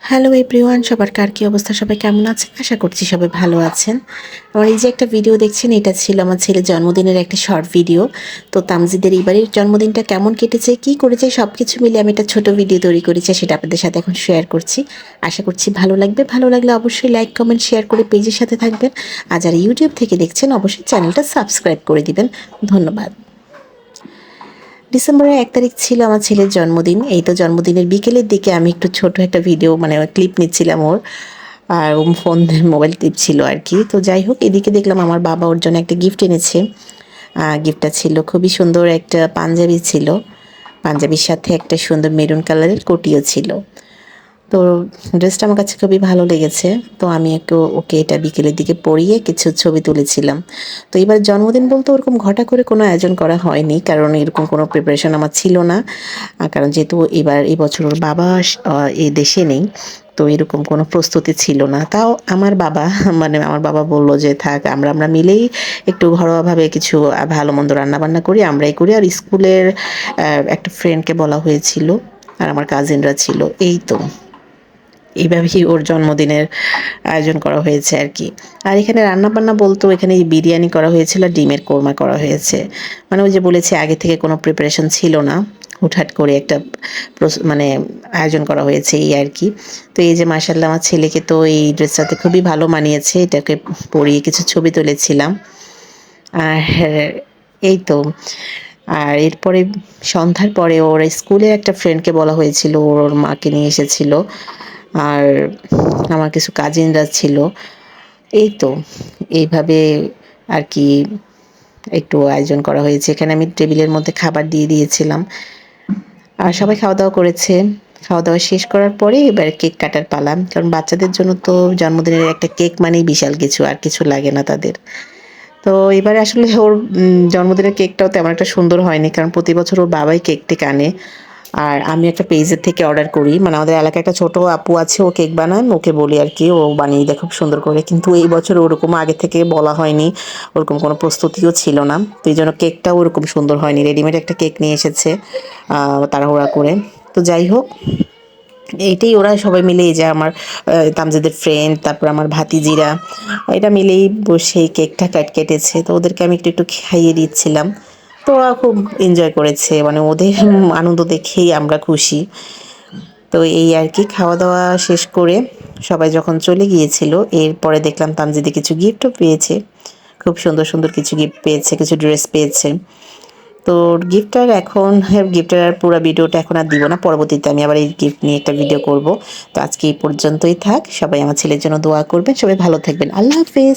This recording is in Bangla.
হ্যালো এভরিওয়ান, সবার কার কী অবস্থা, সবাই কেমন আছেন? আশা করছি সবাই ভালো আছেন। আমার এই যে একটা ভিডিও দেখছেন, এটা ছিল আমার ছেলের জন্মদিনের একটা শর্ট ভিডিও। তো তামজিদের এবারের জন্মদিনটা কেমন কেটেছে, কী করেছে, সব কিছু মিলে আমি একটা ছোট ভিডিও তৈরি করেছি, সেটা আপনাদের সাথে এখন শেয়ার করছি। আশা করছি ভালো লাগবে। ভালো লাগলে অবশ্যই লাইক কমেন্ট শেয়ার করে পেজের সাথে থাকবেন। আর যারা ইউটিউব থেকে দেখছেন অবশ্যই চ্যানেলটা সাবস্ক্রাইব করে দিবেন। ধন্যবাদ। ডিসেম্বরের 1 তারিখ ছিল আমার ছেলের জন্মদিন। এই তো জন্মদিনের বিকেলের দিকে আমি একটু ছোট একটা ভিডিও মানে ক্লিপ নিচ্ছিলাম ওর। আর ও ফোন মোবাইল টিপছিল আর কি। তো যাই হোক, এদিকে দেখলাম আমার বাবা ওর জন্য একটা গিফট এনেছে। গিফটটা ছিল খুবই সুন্দর, একটা পাঞ্জাবি ছিল। পাঞ্জাবির সাথে একটা সুন্দর মেরুন কালারের কোটিও ছিল। তো ড্রেসটা আমার কাছে খুবই ভালো লেগেছে। তো আমি ওকে এটা বিকেলের দিকে পরিয়ে কিছু ছবি তুলেছিলাম। তো এবার জন্মদিন বলতে ওরকম ঘটা করে কোনো আয়োজন করা হয়নি, কারণ এরকম কোনো প্রিপারেশন আমার ছিল না। কারণ যেহেতু এই বছর ওর বাবা এই দেশে নেই, তো এরকম কোনো প্রস্তুতি ছিল না। তাও আমার বাবা মানে আমার বাবা বলল যে থাক, আমরা মিলেই একটু ঘরোয়াভাবে কিছু ভালো মন্দ রান্নাবান্না করি, আমরাই করি। আর স্কুলের একটা ফ্রেন্ডকে বলা হয়েছিল, আর আমার কাজিনরা ছিল। এই তো এইভাবেই ওর জন্মদিনের আয়োজন করা হয়েছে আর কি। আর এখানে রান্নাবান্না বলতেও এখানে বিরিয়ানি করা হয়েছিল, ডিমের কোরমা করা হয়েছে। মানে ওই যে বলেছি, আগে থেকে কোনো প্রিপারেশন ছিল না, হুটহাট করে একটা মানে আয়োজন করা হয়েছে এই আর কি। তো এই যে মাশাআল্লাহ, আমার ছেলেকে তো এই ড্রেসটাতে খুবই ভালো মানিয়েছে, এটাকে পরিয়ে কিছু ছবি তুলেছিলাম। আর এই তো, আর এরপরে সন্ধ্যার পরে ওর স্কুলের একটা ফ্রেন্ডকে বলা হয়েছিল, ওর মাকে নিয়ে এসেছিল। আর আমার কিছু কাজিনরা ছিল। এই তো এইভাবে আর কি একটু আয়োজন করা হয়েছে। এখানে আমি টেবিলের মধ্যে খাবার দিয়ে দিয়েছিলাম। আর সবাই খাওয়া-দাওয়া করেছে। খাওয়া-দাওয়া শেষ করার পরে এবার কেক কাটার পালা। কারণ বাচ্চাদের জন্য তো জন্মদিনের একটা কেক মানেই বিশাল কিছু, আর কিছু লাগে না তাদের। তো এবারে আসলে ওর জন্মদিনের কেকটাও তেমন একটা সুন্দর হয়নি। কারণ প্রতি বছর ওর বাবাই কেক-টেক আনে। আর আমি একটা পেজের থেকে অর্ডার করি। মানে আমাদের এলাকায় একটা ছোট আপু আছে, ও কেক বানায়। ওকে বলি আরকি, ও বানিয়ে দেয় খুব সুন্দর করে। কিন্তু এই বছর ওরকম আগে থেকে বলা হয়নি। ওরকম কোনো প্রস্তুতিও ছিল না। তো এইজন্য কেকটাও ওরকম সুন্দর হয়নি। রেডিমেড একটা কেক নিয়ে এসেছে তাড়াহুড়া করে। তো যাই হোক, এইটাই ওরা সবাই মিলে, এই যে আমার তামজিদের ফ্রেন্ড, তারপর আমার ভাতিজিরা, এটা মিলেই বসে এই কেকটা কেটেছে। তো ওদেরকে আমি একটু একটু খাইয়ে দিচ্ছিলাম। তো ওরা খুব এনজয় করেছে, মানে ওদের আনন্দ দেখেই আমরা খুশি। তো এই আর কি, খাওয়া দাওয়া শেষ করে সবাই যখন চলে গিয়েছিল, এরপরে দেখলাম তামজিদে কিছু গিফটও পেয়েছে। খুব সুন্দর সুন্দর কিছু গিফট পেয়েছে, কিছু ড্রেস পেয়েছে। তো গিফটের আর পুরো ভিডিওটা এখন আর দিব না, পরবর্তীতে আমি আবার এই গিফট নিয়ে একটা ভিডিও করব। তো আজকে এই পর্যন্তই থাক। সবাই আমার ছেলের জন্য দোয়া করবেন। সবাই ভালো থাকবেন। আল্লাহ হাফেজ।